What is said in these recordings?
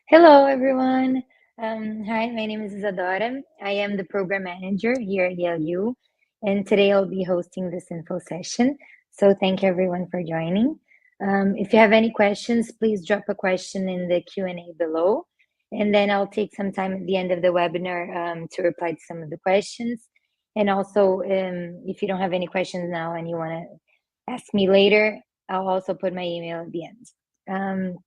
Hello, everyone. Hi, my name is Isadora. I am the program manager here at YLU, and today I'll be hosting this info session. So thank you, everyone, for joining. If you have any questions, please drop a question in the Q&A below, and then I'll take some time at the end of the webinar to reply to some of the questions. And also, if you don't have any questions now and you want to ask me later, I'll also put my email at the end.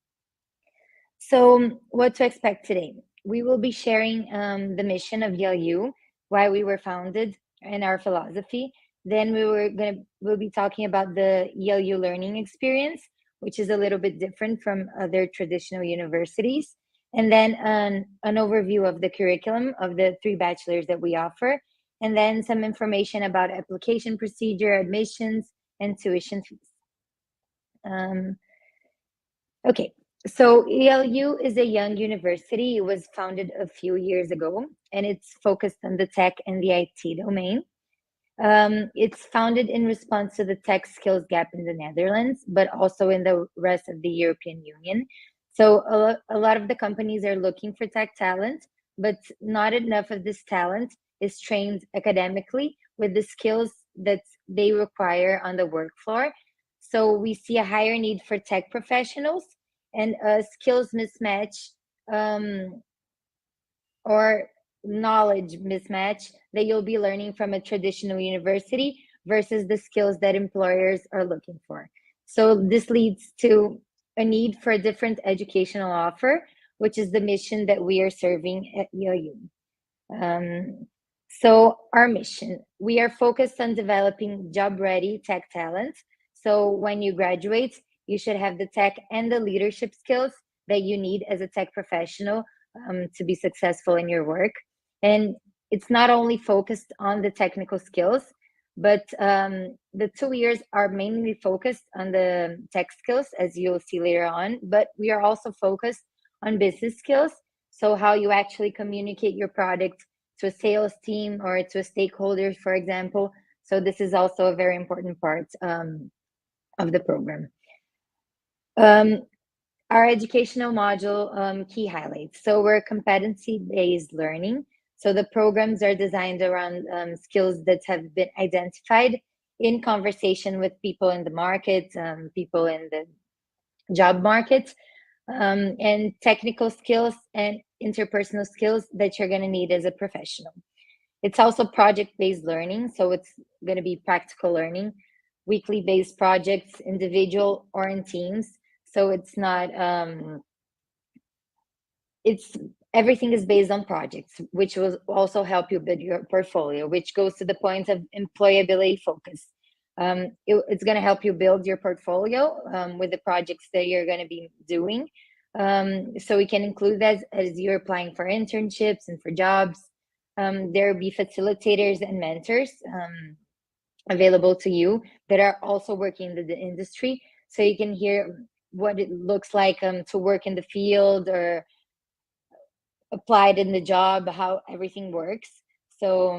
So, what to expect today? We will be sharing the mission of YLU, why we were founded, and our philosophy. Then we'll be talking about the YLU learning experience, which is a little bit different from other traditional universities. And then an overview of the curriculum of the three bachelors that we offer, and then some information about application procedure, admissions, and tuition fees. Okay, so ELU is a young university. It was founded a few years ago, and it's focused on the tech and the IT domain. It's founded in response to the tech skills gap in the Netherlands, but also in the rest of the European Union. So a lot of the companies are looking for tech talent, but not enough of this talent is trained academically with the skills that they require on the work floor. So we see a higher need for tech professionals and a skills mismatch or knowledge mismatch that you'll be learning from a traditional university versus the skills that employers are looking for. So this leads to a need for a different educational offer, which is the mission that we are serving at EOU. So our mission, we are focused on developing job-ready tech talent. So when you graduate, you should have the tech and the leadership skills that you need as a tech professional to be successful in your work. And it's not only focused on the technical skills, but the 2 years are mainly focused on the tech skills, as you'll see later on, but we are also focused on business skills. So how you actually communicate your product to a sales team or to a stakeholder, for example. So this is also a very important part of the program. Our educational module key highlights. So we're competency-based learning. So the programs are designed around skills that have been identified in conversation with people in the market, people in the job market, and technical skills and interpersonal skills that you're going to need as a professional. It's also project-based learning, so it's going to be practical learning, weekly-based projects, individual or in teams. So it's not, everything is based on projects, which will also help you build your portfolio, which goes to the point of employability focus. It's going to help you build your portfolio with the projects that you're going to be doing. So we can include that as you're applying for internships and for jobs. There will be facilitators and mentors available to you that are also working in the industry. So you can hear what it looks like to work in the field or applied in the job, how everything works. So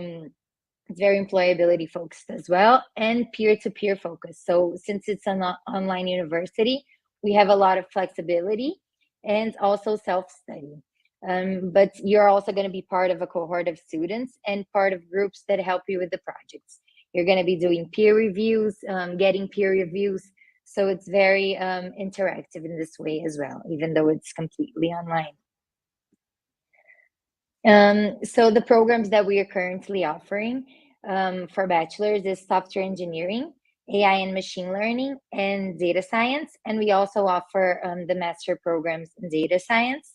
it's very employability focused as well, and peer-to-peer focus. So since it's an online university, we have a lot of flexibility and also self-study. But you're also going to be part of a cohort of students and part of groups that help you with the projects. You're going to be doing peer reviews, getting peer reviews. So it's very interactive in this way as well, even though it's completely online. So the programs that we are currently offering for bachelors is software engineering, AI and machine learning, and data science. And we also offer the master programs in data science.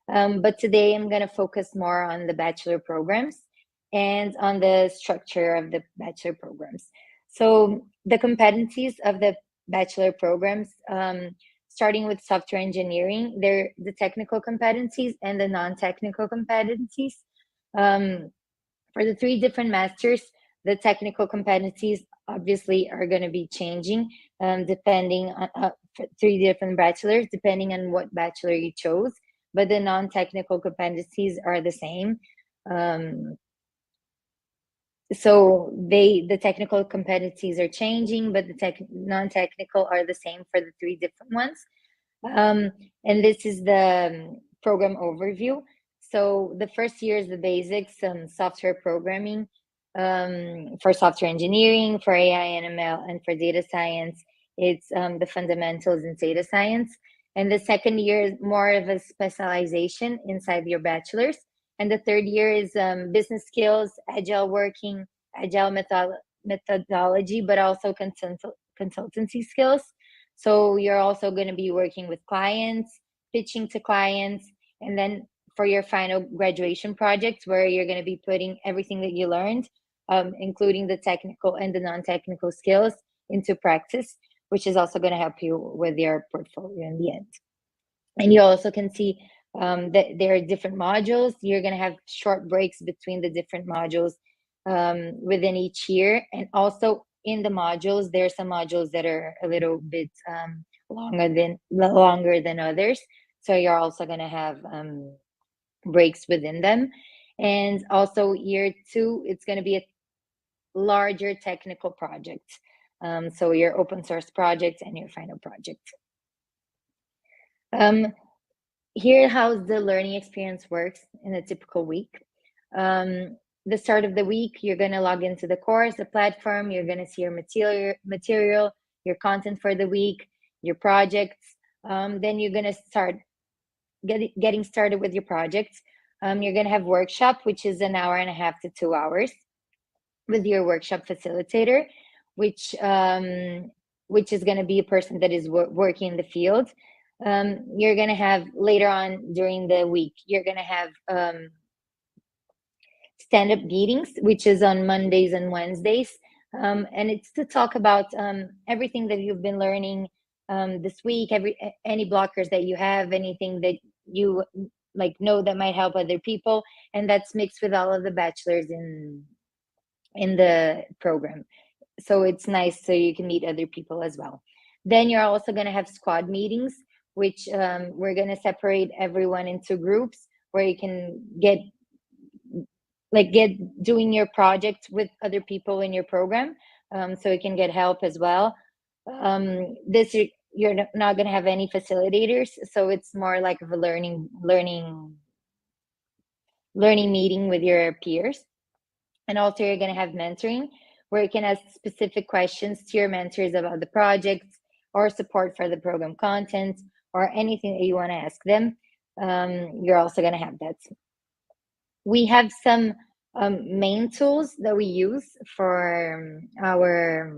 But today I'm going to focus more on the bachelor programs and on the structure of the bachelor programs. So the competencies of the bachelor programs, starting with software engineering, they're the technical competencies and the non-technical competencies. For the three different masters, the technical competencies obviously are going to be changing depending on three different bachelors, depending on what bachelor you chose, but the non-technical competencies are the same. So the technical competencies are changing, but the non-technical are the same for the three different ones. And this is the program overview. So the first year is the basics, software programming, for software engineering, for AI and ML, and for data science, it's the fundamentals in data science. And the second year is more of a specialization inside your bachelor's. And the third year is business skills, agile working, agile methodology, but also consultancy skills. So you're also going to be working with clients, pitching to clients, and then for your final graduation projects, where you're going to be putting everything that you learned, including the technical and the non-technical skills, into practice, which is also going to help you with your portfolio in the end. And you also can see that there are different modules. You're going to have short breaks between the different modules within each year. And also in the modules, there are some modules that are a little bit longer than others. So you're also going to have breaks within them. And also year two, it's going to be a larger technical project. So your open source project and your final project. Here, how the learning experience works in a typical week. The start of the week, you're going to log into the course, the platform. You're going to see your material, your content for the week, your projects. Then you're going to start getting started with your projects. You're going to have workshop, which is an hour and a half to 2 hours, with your workshop facilitator, which is going to be a person that is working in the field. You're going to have later on during the week, you're going to have stand-up meetings, which is on Mondays and Wednesdays. And it's to talk about everything that you've been learning this week, any blockers that you have, anything that you know that might help other people. And that's mixed with all of the bachelors in the program. So it's nice, so you can meet other people as well. Then you're also going to have squad meetings, which we're going to separate everyone into groups where you can get doing your project with other people in your program, so you can get help as well. This you're not going to have any facilitators, so it's more like of a learning meeting with your peers. And also you're going to have mentoring, where you can ask specific questions to your mentors about the projects or support for the program content or anything that you want to ask them. You're also going to have that. We have some main tools that we use for our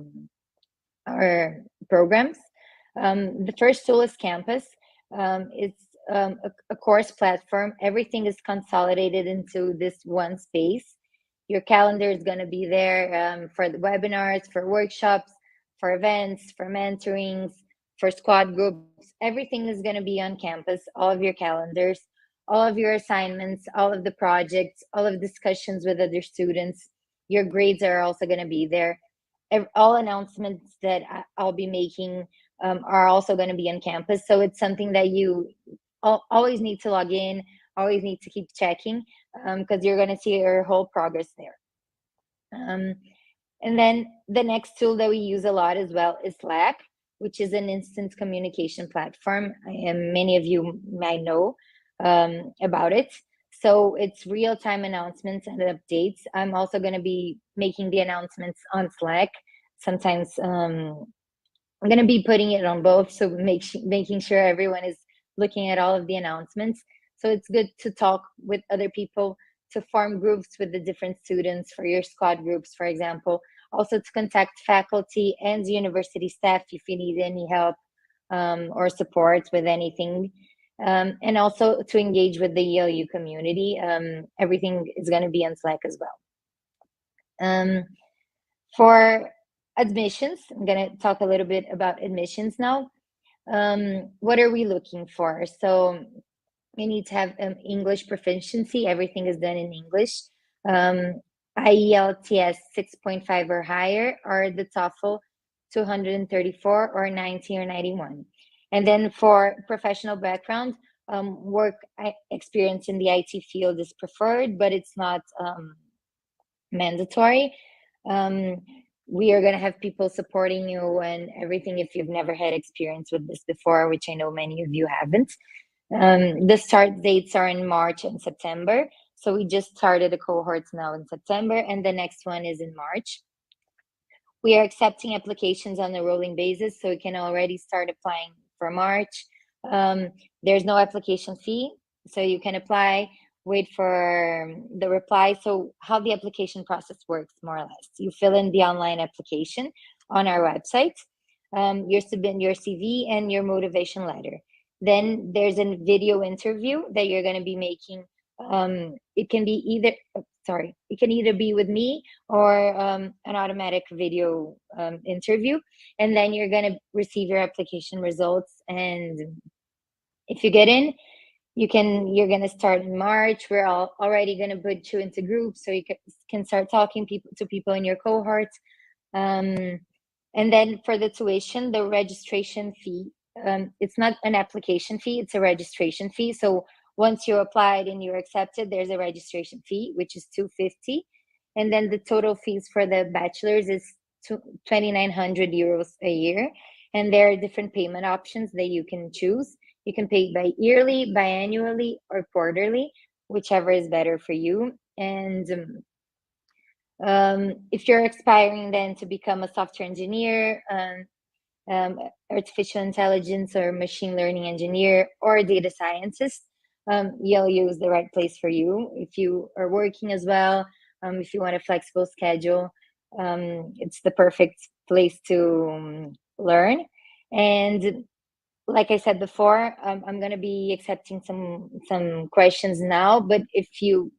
programs. The first tool is Campus. It's a course platform. Everything is consolidated into this one space. Your calendar is going to be there for the webinars, for workshops, for events, for mentorings, for squad groups. Everything is going to be on Campus, all of your calendars, all of your assignments, all of the projects, all of discussions with other students. Your grades are also going to be there. All announcements that I'll be making are also going to be on Campus. So it's something that you always need to log in, always need to keep checking, because you're going to see your whole progress there. And then the next tool that we use a lot as well is Slack, which is an instant communication platform. Many of you might know about it. So it's real-time announcements and updates. I'm also going to be making the announcements on Slack. Sometimes I'm going to be putting it on both, so making sure everyone is looking at all of the announcements. So it's good to talk with other people, to form groups with the different students for your squad groups, for example. Also to contact faculty and university staff if you need any help or support with anything. And also to engage with the ELU community. Everything is going to be on Slack as well. For admissions, I'm going to talk a little bit about admissions now. What are we looking for? So we need to have English proficiency. Everything is done in English. IELTS 6.5 or higher, or the TOEFL 234 or 90 or 91. And then for professional background, work experience in the IT field is preferred, but it's not mandatory. We are going to have people supporting you and everything if you've never had experience with this before, which I know many of you haven't. The start dates are in March and September. So we just started the cohorts now in September, and the next one is in March. We are accepting applications on a rolling basis, so we can already start applying for March. There's no application fee, so you can apply, wait for the reply. So how the application process works, more or less, you fill in the online application on our website. You submit your CV and your motivation letter. Then there's a video interview that you're going to be making. It can be either, sorry, it can either be with me or an automatic video interview, and then you're going to receive your application results. And if you get in, you're going to start in March. We're already going to put you into groups, so you can start talking to people in your cohort. um, and then for the tuition, the registration fee, it's not an application fee, it's a registration fee. So once you applied and you're accepted, there's a registration fee, which is 250. And then the total fees for the bachelor's is 2,900 euros a year. And there are different payment options that you can choose. You can pay by yearly, biannually, or quarterly, whichever is better for you. And if you're aspiring then to become a software engineer, artificial intelligence or machine learning engineer, or data scientist, YLU is the right place for you. If you are working as well, if you want a flexible schedule, it's the perfect place to learn. And like I said before, I'm going to be accepting some questions now, but if you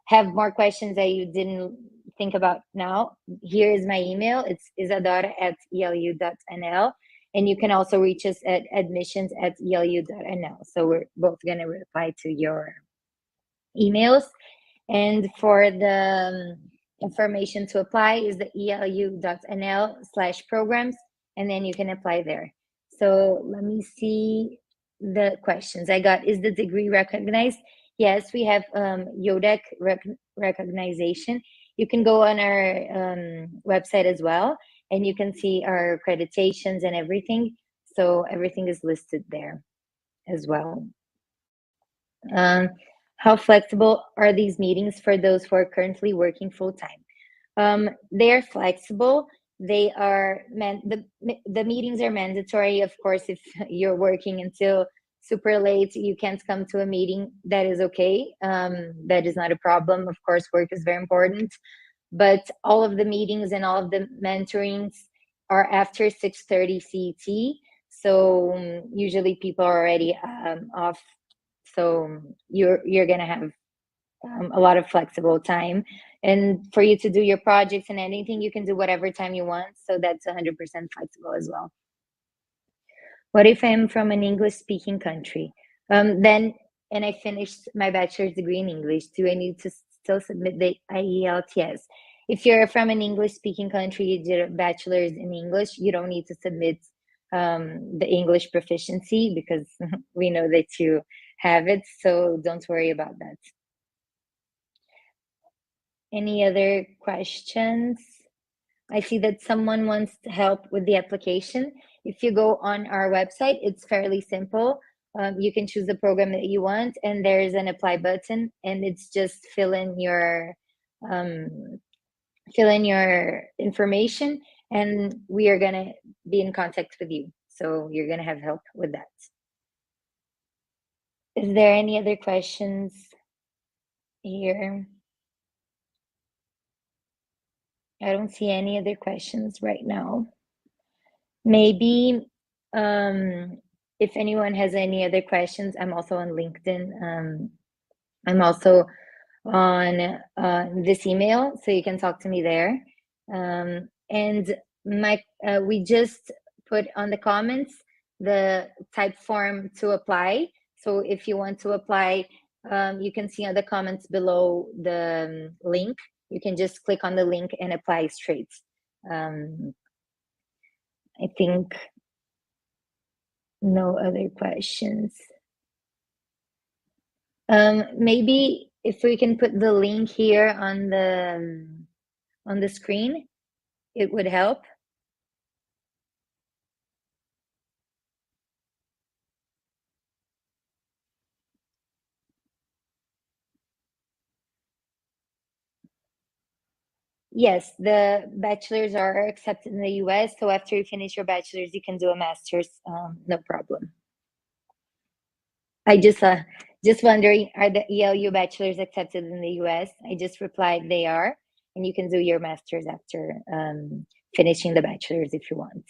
have more questions that you didn't think about now, here is my email. It's isadora@elu.nl. And you can also reach us at admissions@elu.nl. So we're both going to reply to your emails. And for the information to apply is the elu.nl/programs, and then you can apply there. So let me see the questions I got. Is the degree recognized? Yes, we have YODEC recognition. You can go on our website as well, and you can see our accreditations and everything. So everything is listed there as well. How flexible are these meetings for those who are currently working full time? They are flexible. They are the meetings are mandatory. Of course, if you're working until super late, you can't come to a meeting. That is okay. That is not a problem. Of course, work is very important, but all of the meetings and all of the mentorings are after 6:30 CET. So usually people are already off, so you're gonna have a lot of flexible time, and for you to do your projects and anything, you can do whatever time you want. So that's 100% flexible as well. What if I'm from an English speaking country? Then, and I finished my bachelor's degree in English, do I need to still submit the IELTS? If you're from an English speaking country, you did a bachelor's in English, you don't need to submit the English proficiency, because we know that you have it. So don't worry about that. Any other questions? I see that someone wants help with the application. If you go on our website, it's fairly simple. You can choose the program that you want, and there's an apply button, and it's just fill in your information, and we are gonna be in contact with you. So you're gonna have help with that. Is there any other questions here? I don't see any other questions right now. Maybe if anyone has any other questions, I'm also on LinkedIn. I'm also on this email, so you can talk to me there. And we just put on the comments the type form to apply. So if you want to apply, you can see on the comments below the link. You can just click on the link and apply straight. I think no other questions. Maybe if we can put the link here on the screen, it would help. Yes, the bachelors are accepted in the US. So after you finish your bachelor's, you can do a master's, no problem. I just wondering, are the ELU bachelors accepted in the US? I just replied they are, and you can do your master's after finishing the bachelor's if you want.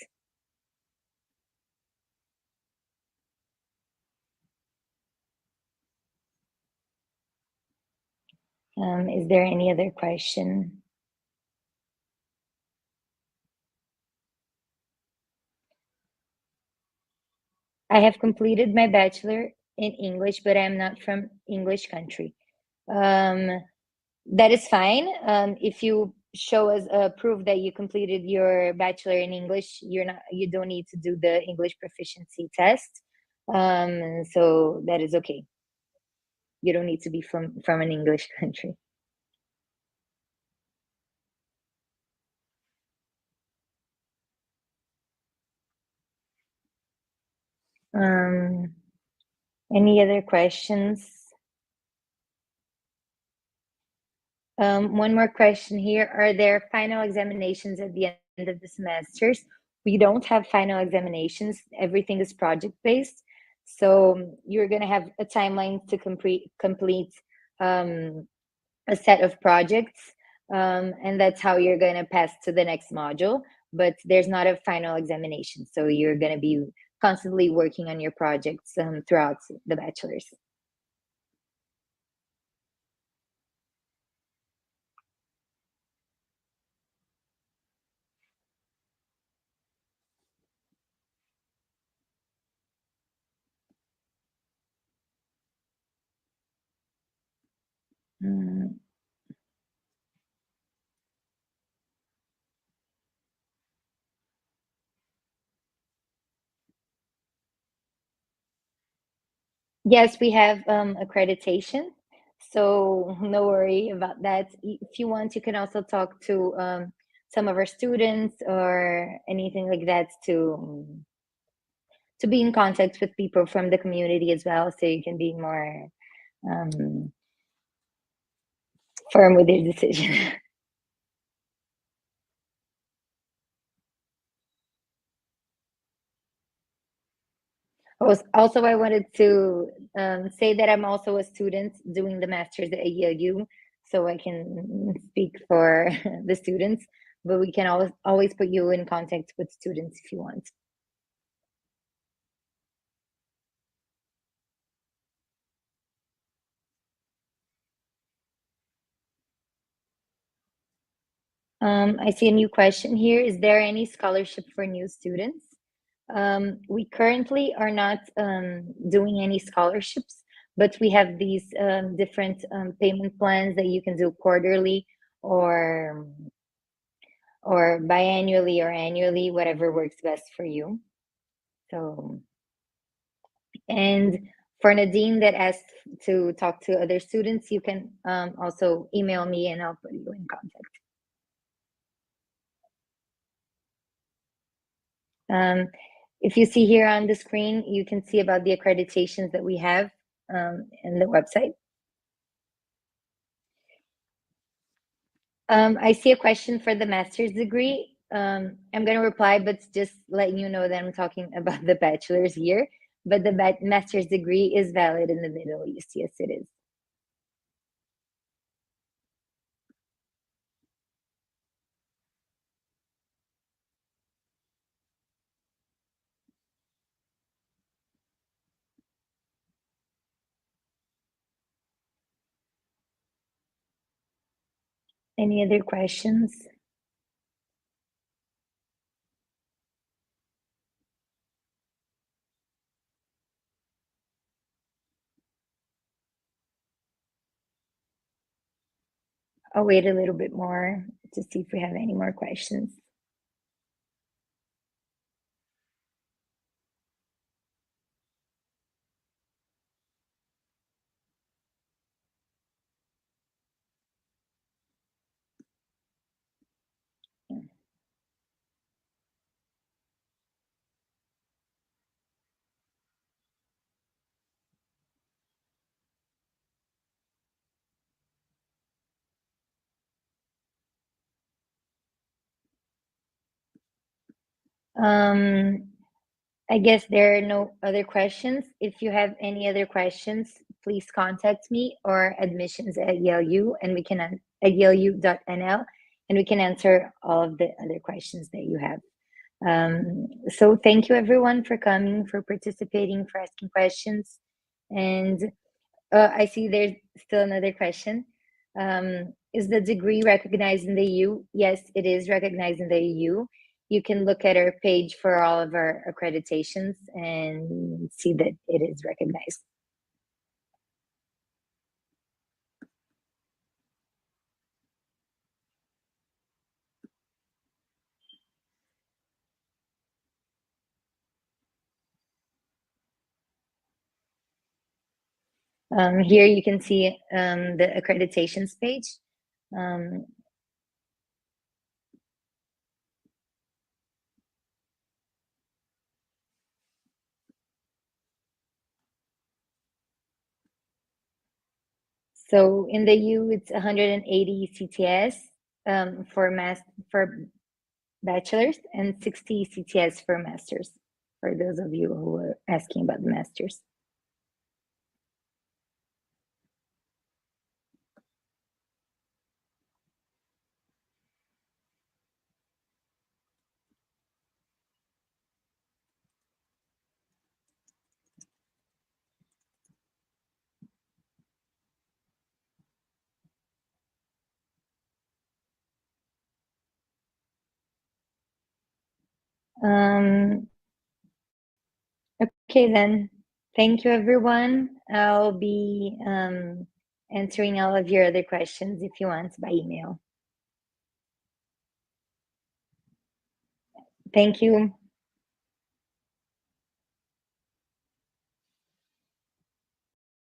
Is there any other question? I have completed my bachelor in English, but I'm not from English country. Um, that is fine. If you show us a proof that you completed your bachelor in English, you don't need to do the English proficiency test. So that is okay. You don't need to be from an English country. Um, any other questions? One more question here. Are there final examinations at the end of the semesters? We don't have final examinations. Everything is project based. So you're going to have a timeline to complete um, a set of projects. And that's how you're going to pass to the next module. But there's not a final examination. So you're going to be constantly working on your projects throughout the bachelor's. Mm. Yes, we have accreditation, so no worry about that. If you want, you can also talk to some of our students or anything like that to be in contact with people from the community as well, so you can be more um, firm with your decision. Also, I wanted to say that I'm also a student doing the master's at ELU, so I can speak for the students. But we can always put you in contact with students if you want. I see a new question here. Is there any scholarship for new students? We currently are not doing any scholarships, but we have these different payment plans that you can do quarterly or biannually or annually, whatever works best for you. So, and for Nadine that asked to talk to other students, you can also email me and I'll put you in contact. Um, if you see here on the screen, you can see about the accreditations that we have in the website. I see a question for the master's degree. I'm going to reply, but just letting you know that I'm talking about the bachelor's here. But the master's degree is valid in the Middle East. Yes, it is. Any other questions? I'll wait a little bit more to see if we have any more questions. Um, I guess there are no other questions. If you have any other questions, please contact me or admissions at YaleU and we can at yaleu.nl and we can answer all of the other questions that you have. So thank you everyone for coming, for participating, for asking questions. And I see there's still another question. Is the degree recognized in the EU? Yes, it is recognized in the EU. You can look at our page for all of our accreditations and see that it is recognized. Here you can see the accreditations page. Um, so in the EU, it's 180 CTS for bachelor's and 60 CTS for master's, for those of you who are asking about the master's. Um, okay, then. Thank you, everyone. I'll be answering all of your other questions if you want by email. Thank you.